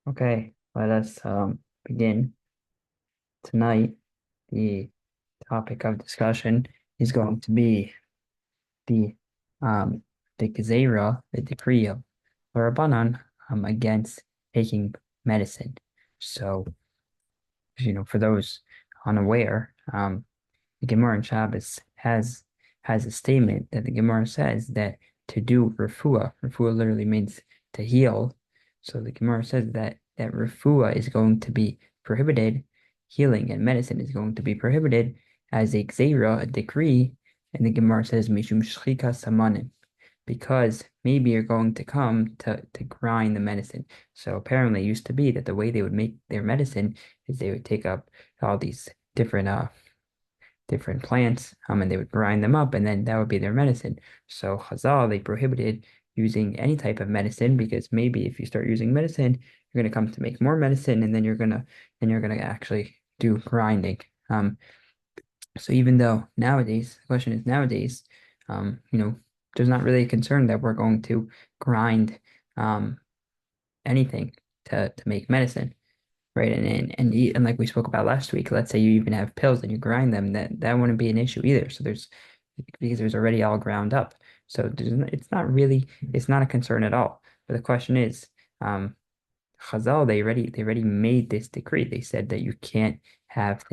Okay, let us begin. Tonight, the topic of discussion is going to be the um the gezerah, the decree of Rabbanan against taking medicine. So, for those unaware, the Gemara in Shabbos has a statement that the Gemara says that to do refuah literally means to heal. So the Gemara says that refuah is going to be prohibited, healing and medicine is going to be prohibited as a gzeira, a decree, and the Gemara says mishum shchika samanim, because maybe you're going to come to grind the medicine. So apparently it used to be that the way they would make their medicine is they would take up all these different plants, and they would grind them up, and then that would be their medicine. So Chazal, they prohibited using any type of medicine because maybe if you start using medicine, you're gonna come to make more medicine, and then you're gonna actually do grinding. So even though nowadays, the question is nowadays, there's not really a concern that we're going to grind um anything to make medicine. Right. And like we spoke about last week, let's say you even have pills and you grind them, that wouldn't be an issue either. So because there's already all ground up. So it's not a concern at all. But the question is, Chazal, they already made this decree. They said that you can't have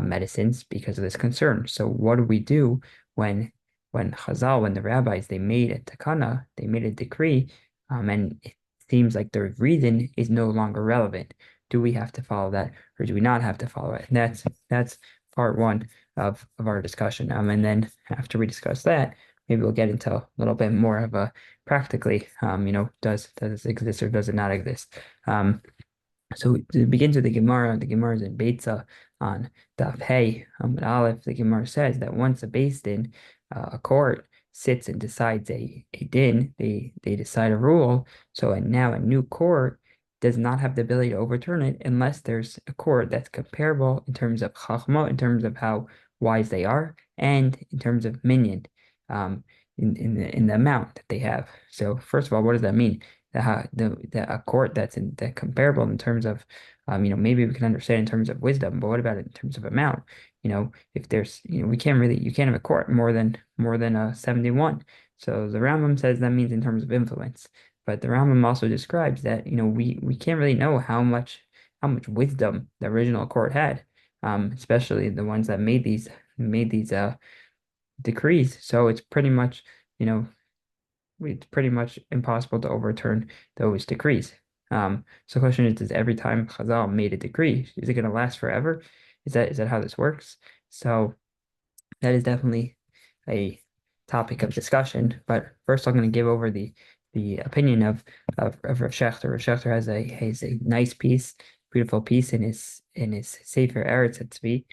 medicines because of this concern. So what do we do when when the rabbis they made a takana, they made a decree, and it seems like the reason is no longer relevant. Do we have to follow that or do we not have to follow it? And that's part one of our discussion. And then after we discuss that, maybe we'll get into a little bit more of a practically, does this exist or does it not exist? So it begins with the Gemara. The Gemara is in Beitza on Daf Hey Amud Aleph. The Gemara says that once a Beis Din, a court sits and decides a din, they decide a rule. So and now a new court does not have the ability to overturn it unless there's a court that's comparable in terms of chachma, in terms of how wise they are, and in terms of minyan, in the amount that they have. So first of all, what does that mean? A court that comparable in terms of maybe we can understand in terms of wisdom, but what about in terms of amount? If there's you can't have a court more than a 71. So the Rambam says that means in terms of influence, but the Rambam also describes that we can't really know how much wisdom the original court had, especially the ones that made these decrees. So you know it's pretty much impossible to overturn those decrees. So the question is, does every time Chazal made a decree, is it going to last forever? Is that how this works? So that is definitely a topic of discussion. But first, I'm going to give over the opinion of Rav Shechter. Rav Shechter has a nice piece, beautiful piece in his Sefer Eretz Tzvi.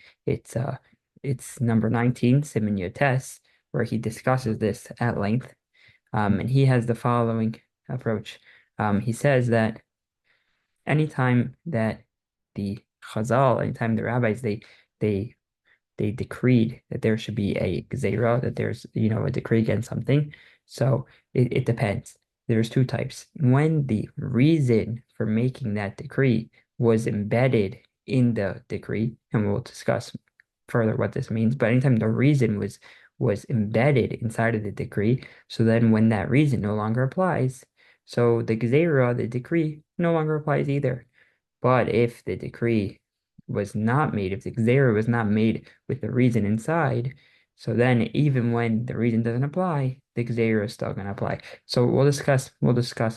It's number 19, Siman Yotes, where he discusses this at length. And he has the following approach. He says that anytime that anytime the rabbis they they decreed that there should be a gzeira, that there's a decree against something. So it depends. There's two types. When the reason for making that decree was embedded in the decree, and we'll discuss further what this means, but anytime the reason was embedded inside of the decree, so then when that reason no longer applies, so the gzeira, the decree, no longer applies either. But if the decree was not made, if the gzeira was not made with the reason inside, so then even when the reason doesn't apply, the gzeira is still going to apply. So we'll discuss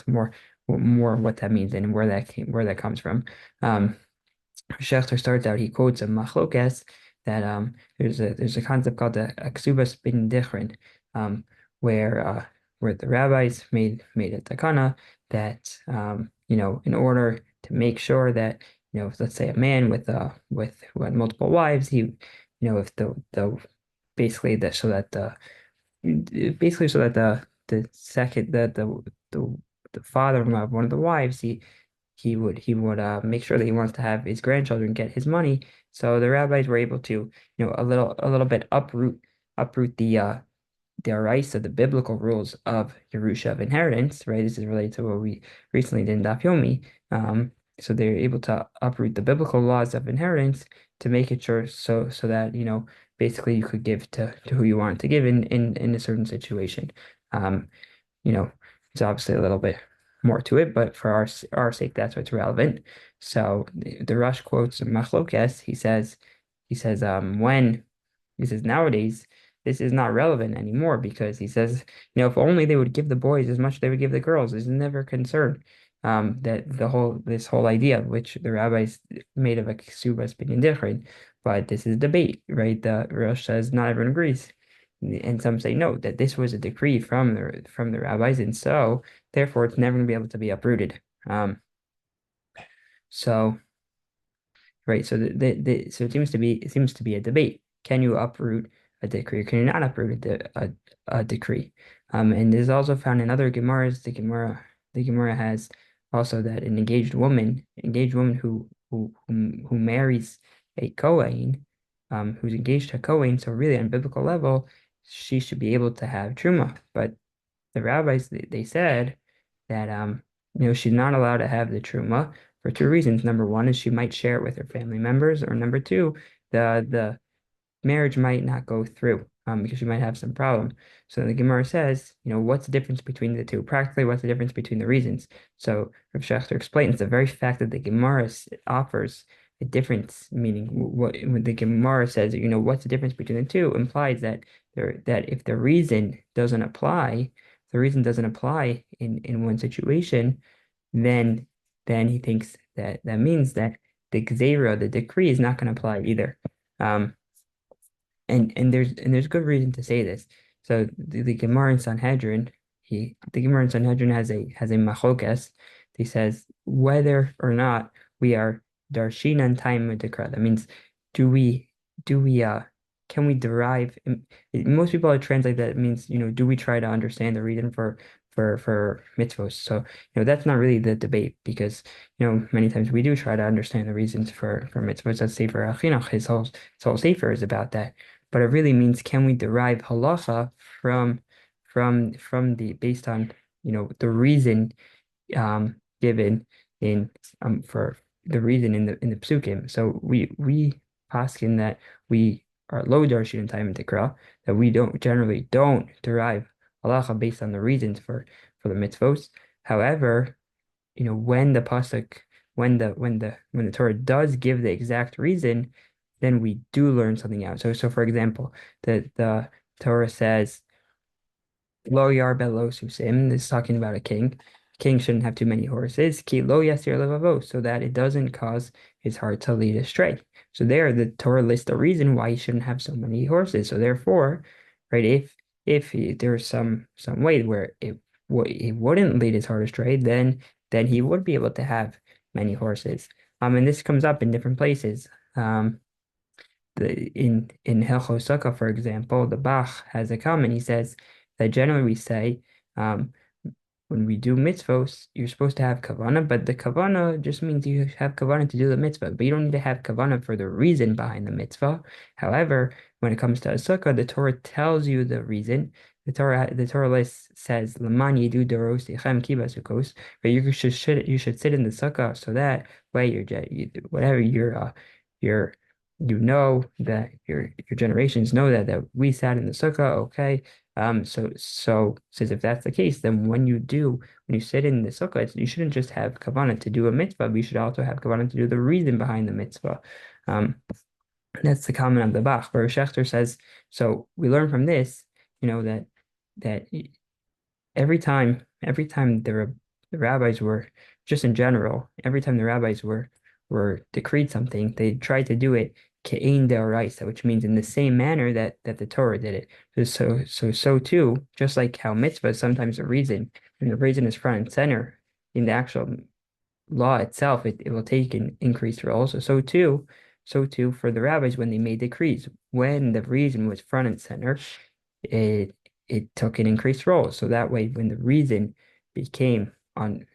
more what that means and where that comes from. Schechter starts out, he quotes a machlokes that there's a concept called the aksubas bin dichrin, where the rabbis made a takana that in order to make sure that if, let's say, a man who had multiple wives, if the basically that so that the basically so that the second the father-in-law of one of the wives, he would make sure that he wants to have his grandchildren get his money. So the rabbis were able to a little bit uproot deraisa, the biblical rules of Yerusha of inheritance, right? This is related to what we recently did in Daf Yomi. So they're able to uproot the biblical laws of inheritance to make it sure so that, basically you could give to who you want to give in a certain situation. Um, you know, it's obviously a little bit more to it, but for our sake, that's what's relevant. So the Rush quotes Machlokes. When he says nowadays this is not relevant anymore because he says, if only they would give the boys as much they would give the girls. There's never concern. That this whole idea, which the rabbis made of a ksubas binyan different, but this is debate, right? The Rosh says not everyone agrees. And some say no, that this was a decree from the rabbis, and so therefore it's never going to be able to be uprooted. So right, so so it seems to be a debate. Can you uproot a decree, or can you not uproot a decree? And this is also found in other Gemaras. The Gemara has also that an engaged woman who marries a Kohen, who's engaged to a Kohen, so really on biblical level, she should be able to have truma. But the rabbis they said that she's not allowed to have the truma for two reasons. Number one is she might share it with her family members, or number two, the marriage might not go through because she might have some problem. So the Gemara says, what's the difference between the two? Practically, what's the difference between the reasons? So Rav Shechter explains the very fact that the Gemara offers a difference, meaning when the Gemara says, what's the difference between the two, implies that if the reason doesn't apply in one situation, then he thinks that means that the Gzeira, the decree, is not going to apply either. Um, and there's good reason to say this. So the Gemara in Sanhedrin, the Gemara in Sanhedrin has a machokes. He says whether or not we are darshinan time dekra. That means do we can we derive? Most people translate that, it means, do we try to understand the reason for mitzvos? So that's not really the debate, because many times we do try to understand the reasons for mitzvos. Let's say for Achinuch, his whole sefer is about that. But it really means, can we derive halacha from the based on the reason given in for the reason in the psukim. So we paskin that we are low darshin time and tikra, that we generally don't derive halacha based on the reasons for the mitzvos. However, when the pasuk when the Torah does give the exact reason, then we do learn something out. So for example, the Torah says lo yarbeh lo susim. This is talking about a king. King shouldn't have too many horses. Ki lo yasir levavo, so that it doesn't cause his heart to lead astray. So there, the Torah lists a reason why he shouldn't have so many horses. So therefore, right, if there's some way where it wouldn't lead his heart astray, then he would be able to have many horses. And this comes up in different places. In Hilchos Sukkah, for example, the Bach has a comment. He says that generally we say, when we do mitzvos, you're supposed to have kavanah, but the kavanah just means you have kavanah to do the mitzvah, but you don't need to have kavanah for the reason behind the mitzvah. However, when it comes to a sukkah, the Torah tells you the reason. The Torah list says Laman yidu doros echem kiba sukkos, but you should sit in the sukkah so that way whatever that your generations know that we sat in the sukkah, okay. So says, if that's the case, then when you sit in the sukkah, you shouldn't just have kavanah to do a mitzvah, but you should also have kavanah to do the reason behind the mitzvah. That's the comment of the Bach. Where Schechter says, so we learn from this, that every time the rabbis were, just in general, every time the rabbis were decreed something, they tried to do it ke'ein deoraisa, which means in the same manner that the Torah did it. So too, just like how mitzvah is sometimes a reason, and the reason is front and center in the actual law itself, it will take an increased role. So too for the rabbis, when they made decrees, when the reason was front and center, it took an increased role. So that way, when the reason became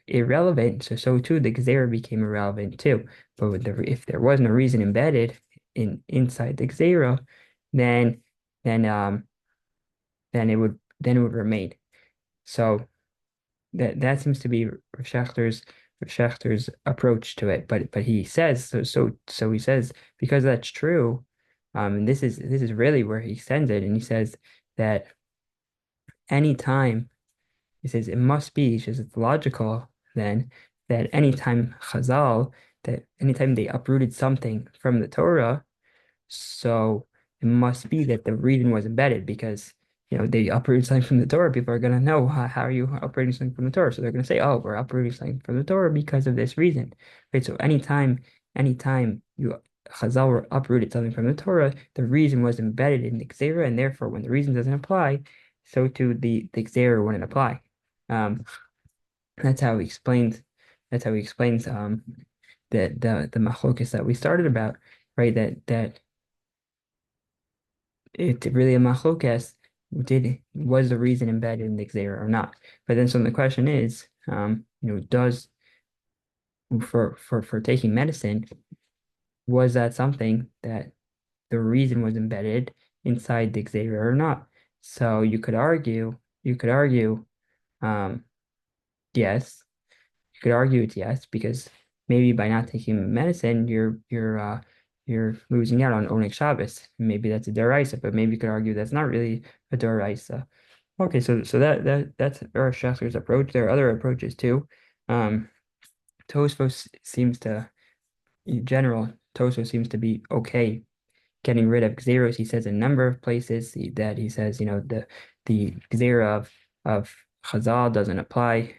irrelevant, so too the Gzeira became irrelevant too. But if there wasn't a reason embedded inside the Gzeira, then then it would remain. So that seems to be Schachter's approach to it. But he says so he says because that's true, and this is really where he sends it, and he says that anytime he says it must be, he says it's logical then that anytime they uprooted something from the Torah, so it must be that the reading was embedded because, they uprooted something from the Torah. People are going to know how are you uprooting something from the Torah. So they're going to say, oh, we're uprooting something from the Torah because of this reason. Right. So anytime Chazal were uprooted something from the Torah, the reason was embedded in the Gzera, and therefore when the reason doesn't apply, so too the Gzera wouldn't apply. Um, that's how he explains the machlokas that we started about, right? That it's really a machlokas. Was the reason embedded in the Xera or not? But then, so the question is, does for taking medicine, was that something that the reason was embedded inside the Xera or not? So you could argue, um, yes, you could argue it's yes because maybe by not taking medicine, you're losing out on Oneg Shabbos. Maybe that's a deraisa, but maybe you could argue that's not really a deraisa. Okay, so that's Ur Shachter's approach. There are other approaches too. Um, Tosfos seems to, in general, Tosfos seems to be okay getting rid of Xeros. He says a number of places that he says, the Xera of Chazal doesn't apply.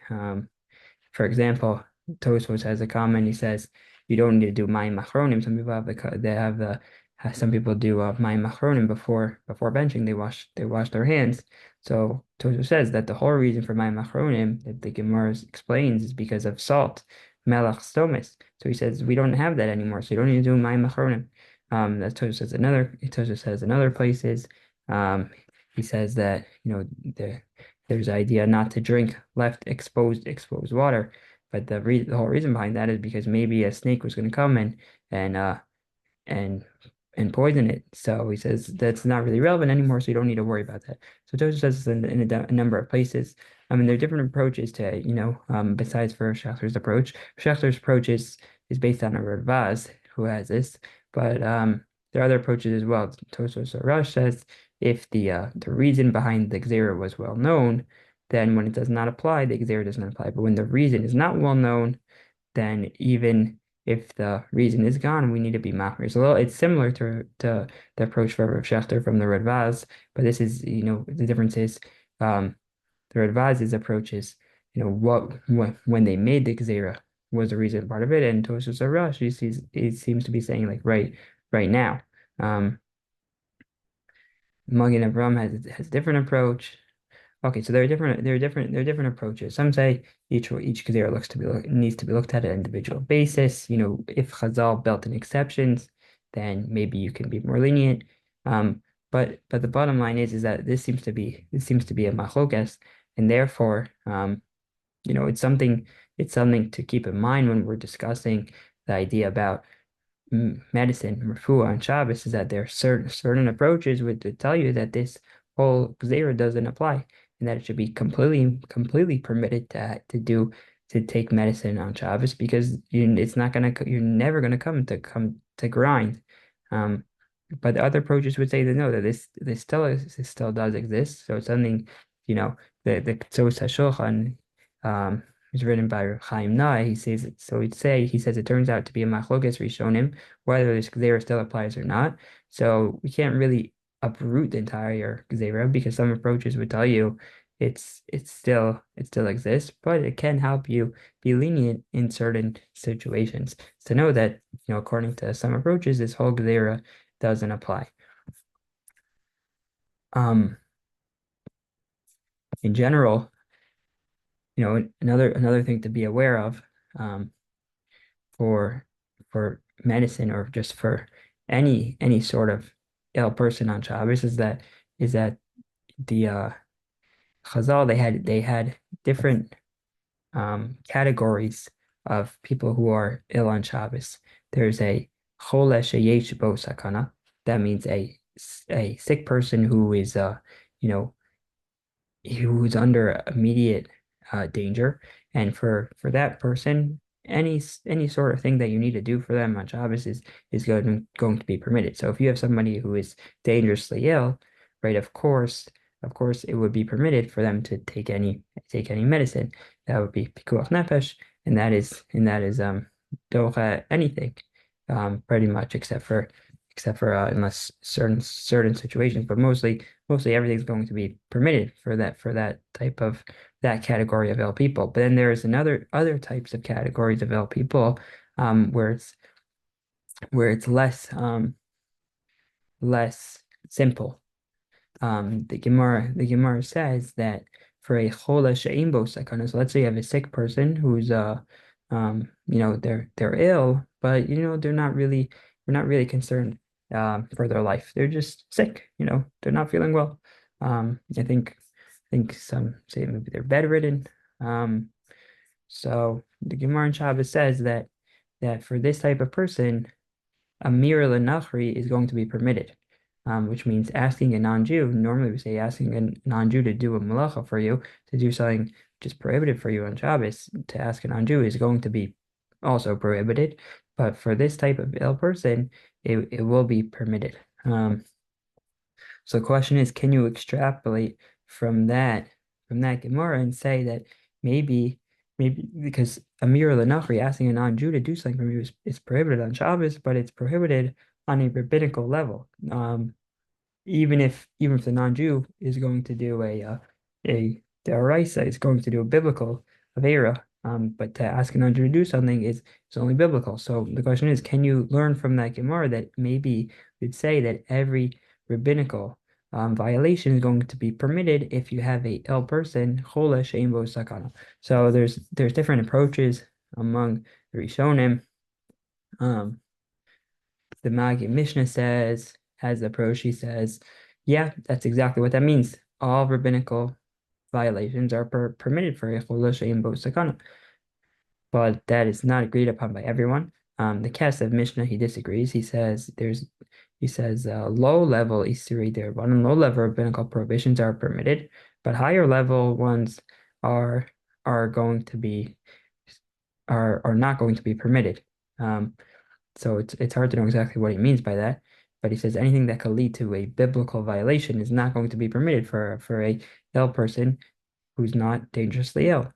For example, Tosfos has a comment. He says you don't need to do mayim achronim. Some people have some people do mayim achronim before benching. They wash their hands. So Tosfos says that the whole reason for mayim achronim that the Gemara explains is because of salt, melach stomas. So he says we don't have that anymore. So you don't need to do mayim achronim. That Tosfos says in other places. Um, he says that there's the idea not to drink left exposed water, but the whole reason behind that is because maybe a snake was going to come and and and poison it. So he says that's not really relevant anymore, so you don't need to worry about that. So Joseph says this in a number of places. I mean, there are different approaches to it, besides for Schachter's approach. Schachter's approach is based on a Vaz who has this, but there are other approaches as well. Tosfos Rush says if the reason behind the Xera was well known, then when it does not apply, the Xera does not apply. But when the reason is not well known, then even if the reason is gone, we need to be machmir. So it's similar to the approach for Rav Shechter from the Radvaz, but this is, the difference is the Radvaz's approach is, when they made the Gzera was the reason part of it, and Tosfos Arash, it seems to be saying like right now. Magen Avraham has a different approach. Okay, so there are different approaches. Some say each gezerah needs to be looked at an individual basis. If Chazal built in exceptions, then maybe you can be more lenient. But the bottom line is that this seems to be a machlokas, and therefore, it's something to keep in mind when we're discussing the idea about medicine, refuah, on Shabbos is that there are certain approaches would to tell you that this whole Gzera doesn't apply and that it should be completely permitted to take medicine on Shabbos because you're never gonna come to grind. Um, but the other approaches would say that no, that this still does exist. So it's something, the Tzos HaShulchan is written by Chaim Nai. He says he says it turns out to be a machlokas rishonim whether this gzera still applies or not. So we can't really uproot the entire gzera because some approaches would tell you it still exists, but it can help you be lenient in certain situations. To know that according to some approaches, this whole gzera doesn't apply. In general, another thing to be aware of, for medicine or just for any sort of ill person on Shabbos is that the Chazal they had different categories of people who are ill on Shabbos. There's a chole sheyesh bo sakana. That means a sick person who is you know who's under immediate danger, and for that person, any sort of thing that you need to do for them on Shabbos is going to be permitted. So if you have somebody who is dangerously ill, right, of course, it would be permitted for them to take any medicine. That would be pikuach nefesh, and that is docha anything, pretty much except for unless certain situations, but mostly everything's going to be permitted for that type of that category of ill people. But then there's other types of categories of ill people, where it's less simple. The Gemara says that for a chola she'ein bo sakana, so let's say you have a sick person who's they're ill, but they're not really concerned for their life. They're just sick, they're not feeling well. I think some say maybe they're bedridden. Um, so the Gemara in Shabbos says that for this type of person, a mir lenachri is going to be permitted, which means asking a non-Jew. Normally, we say asking a non-Jew to do a malacha for you, to do something which is prohibited for you on Shabbos. To ask a non-Jew is going to be also prohibited, but for this type of ill person, it will be permitted. So the question is, can you extrapolate from that Gemara and say that maybe maybe because Amir Lanachri asking a non-Jew to do something from you is prohibited on Shabbos, but it's prohibited on a rabbinical level. Even if the non-Jew is going to do a deraisa, is going to do a biblical avera, but to ask a non-Jew to do something is only biblical. So the question is, can you learn from that Gemara that maybe you'd say that every rabbinical violation is going to be permitted if you have a ill person, chola she'ein bo sakana. So there's different approaches among the Rishonim. Um, the Magi Mishnah has the approach. He says, yeah, that's exactly what that means. All rabbinical violations are permitted for a chola she'ein bo sakana, but that is not agreed upon by everyone. The Kesef Mishnah, he disagrees. He says low level Isuri there, but low level rabbinical prohibitions are permitted, but higher level ones are are going to be are not going to be permitted. So it's hard to know exactly what he means by that, but he says anything that could lead to a biblical violation is not going to be permitted for a ill person who's not dangerously ill.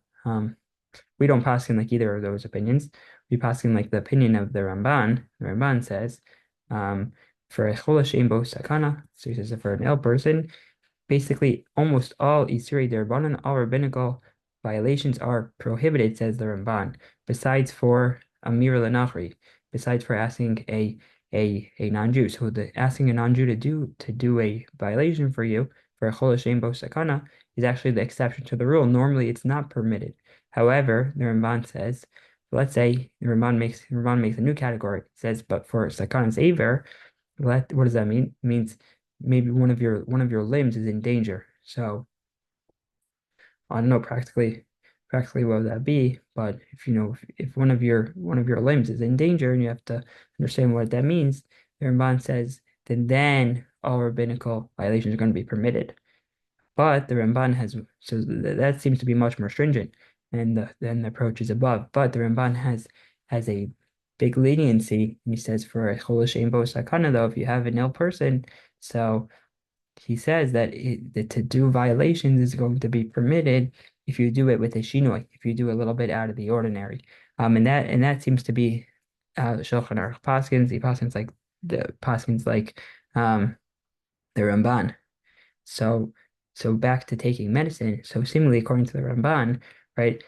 We don't pass in like either of those opinions. We pass in like the opinion of the Ramban. The Ramban says, for a chol hashem bo sakana, so he says that for an ill person, basically almost all Isuri Derbanan, all rabbinical violations are prohibited, says the Ramban, besides for Amir Lanachri, besides for asking a non-Jew. So the asking a non-Jew to do a violation for you for a chol hashem bo sakana is actually the exception to the rule. Normally it's not permitted. However, the Ramban says, let's say the Ramban makes a new category. It says, but for sakana's aver, what does that mean? It means maybe one of your limbs is in danger. So I don't know practically what would that be, but if one of your limbs is in danger and you have to understand what that means, the Ramban says then all rabbinical violations are going to be permitted. But the Ramban that seems to be much more stringent than the approaches above. But the Ramban has a big leniency, and he says for a chol hashem bo sakana, though, if you have an ill person, so he says that to do violations is going to be permitted if you do it with a shinoi, if you do a little bit out of the ordinary. And that seems to be the Shulchan Aruch Paskins. He Paskins like the Ramban. So back to taking medicine. So seemingly according to the Ramban, right,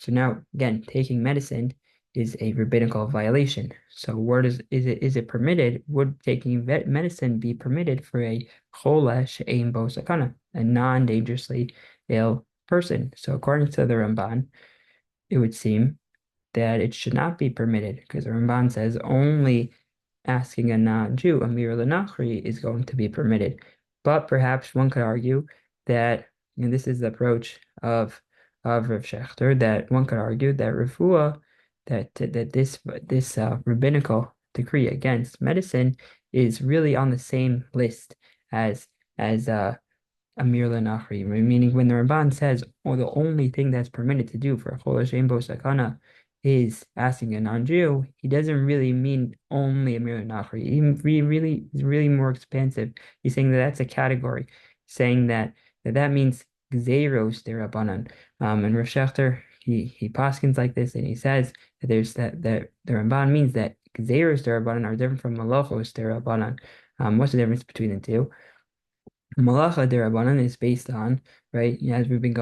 now again taking medicine is a rabbinical violation. So where is it permitted? Would taking medicine be permitted for a chola she'ein bo sakana, a non-dangerously ill person? So according to the Ramban, it would seem that it should not be permitted because the Ramban says only asking a non-Jew, a mir lenachri, is going to be permitted. But perhaps one could argue that, and this is the approach of Rav Shechter, that one could argue that refuah, that this rabbinical decree against medicine is really on the same list as as uh Amir Lenachri, meaning when the Ramban says, "Oh, the only thing that's permitted to do for a Chol Hashem Bo Sakana is asking a non-Jew," he doesn't really mean only Amir Lenachri. He really is really more expansive. He's saying that that's a category, saying that means Gzeiros derabanan. And Rav Shechter, he paskins like this, and he says that that the Ramban means that Gzeiros derabanan are different from Malachos derabanan. What's the difference between the two? Malacha derabanan is based on, right, as we've been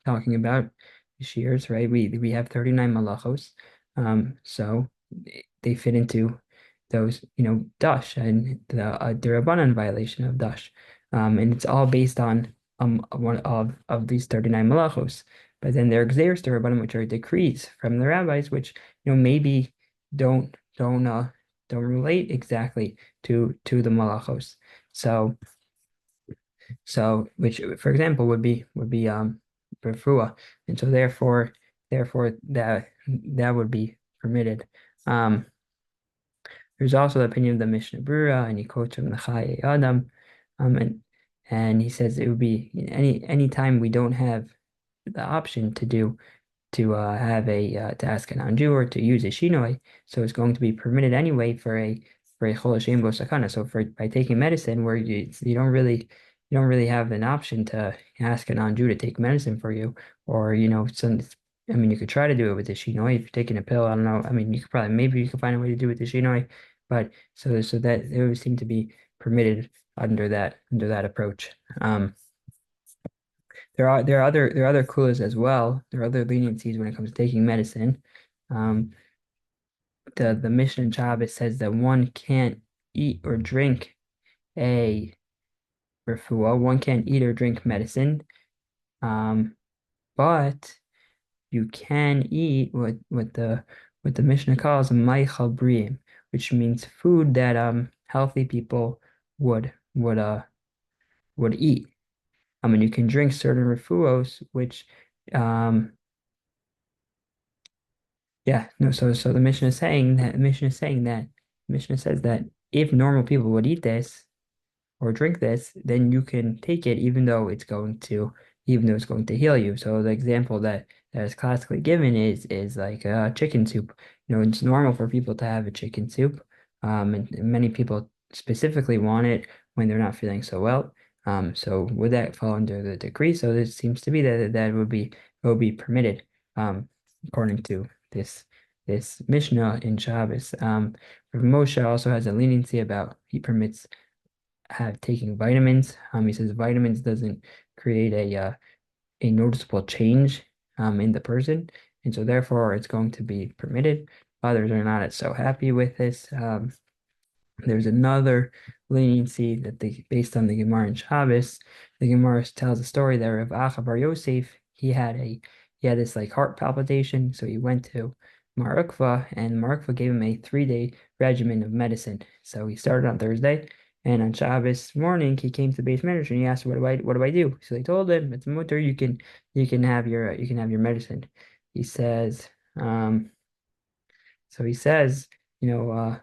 talking about this year's, right, we have 39 malachos, so they fit into those, dash and the derabanan violation of dash, and it's all based on one of these 39 malachos, but then there are xeris derabanan, which are decrees from the rabbis, which, maybe don't relate exactly to the malachos. So, which, for example, would be refuah, and so therefore that would be permitted. Um, there's also the opinion of the Mishnah Brura, and he quotes from the Chaye Adam, and he says it would be any time we don't have the option to have to ask a non-Jew or to use a shinoi, so it's going to be permitted anyway for a chol Hashem bo sakana. So for by taking medicine where you don't really have an option to ask a non-Jew to take medicine for you, or some. I mean, you could try to do it with the shinoi if you're taking a pill. I don't know. I mean, maybe you could find a way to do it with the shinoi, but so that it would seem to be permitted under that approach. There are other kulas as well. There are other leniencies when it comes to taking medicine. Um, the Mishnah in Shabbos says that one can't eat or drink a refuah. One can't eat or drink medicine. But you can eat what the Mishnah calls ma'achal briim, which means food that healthy people would would uh would eat. I mean, you can drink certain refuos, which um yeah, no, so the Mishnah says that if normal people would eat this or drink this, then you can take it even though it's going to heal you. So the example that is classically given is like chicken soup. It's normal for people to have a chicken soup. And many people specifically want it when they're not feeling so well. So would that fall under the decree? So this seems to be that would be permitted, according to this Mishnah in Shabbos. Rav Moshe also has a leniency about he permits have taking vitamins. He says vitamins doesn't create a noticeable change in the person, and so therefore it's going to be permitted. Others are not so happy with this. There's another leniency based on the Gemara in Shabbos. The Gemara tells a story there of Acha Bar Yosef. He had this like heart palpitation, so he went to Mar Ukva, and Mar Ukva gave him a 3-day regimen of medicine. So he started on Thursday, and on Shabbos morning he came to the base manager and he asked, what do I do?" So they told him, "It's mutter. You can have your medicine." He says, so he says, you know.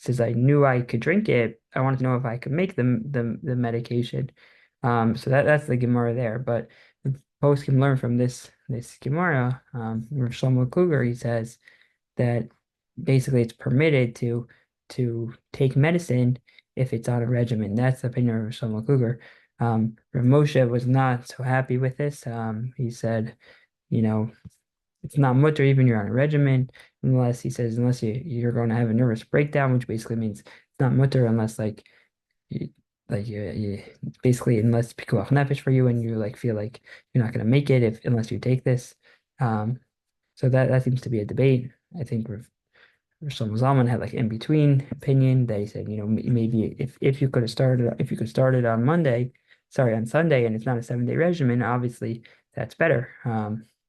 Says I knew I could drink it. I wanted to know if I could make the medication. So that's the Gemara there. But the post can learn from this Gemara. Rav Shlomo Kluger, he says that basically it's permitted to take medicine if it's on a regimen. That's the opinion of Rav Shlomo Kluger. Rav Moshe was not so happy with this. He said, you know, it's not mutter even you're on a regimen, unless he says unless you're going to have a nervous breakdown, which basically means it's not mutter unless you, you basically unless pikuach nefesh for you and you like feel like you're not going to make it if unless you take this. So that seems to be a debate. I think Shlomo Zalman had like in between opinion that he said, maybe if you could start it on on Sunday, and it's not a 7-day regimen, obviously that's better.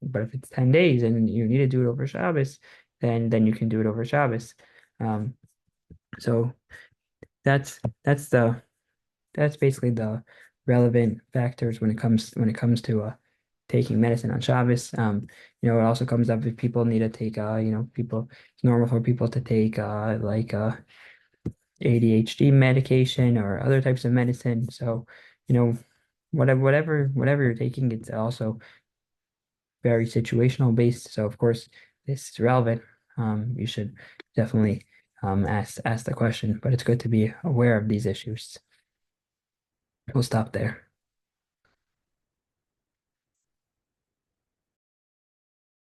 But if it's 10 days and you need to do it over Shabbos, then you can do it over Shabbos. So that's basically the relevant factors when it comes to taking medicine on Shabbos. It also comes up if people need to take it's normal for people to take ADHD medication or other types of medicine. So, you know, whatever you're taking, it's also very situational based. So of course, this is relevant. You should definitely ask the question, but it's good to be aware of these issues. We'll stop there.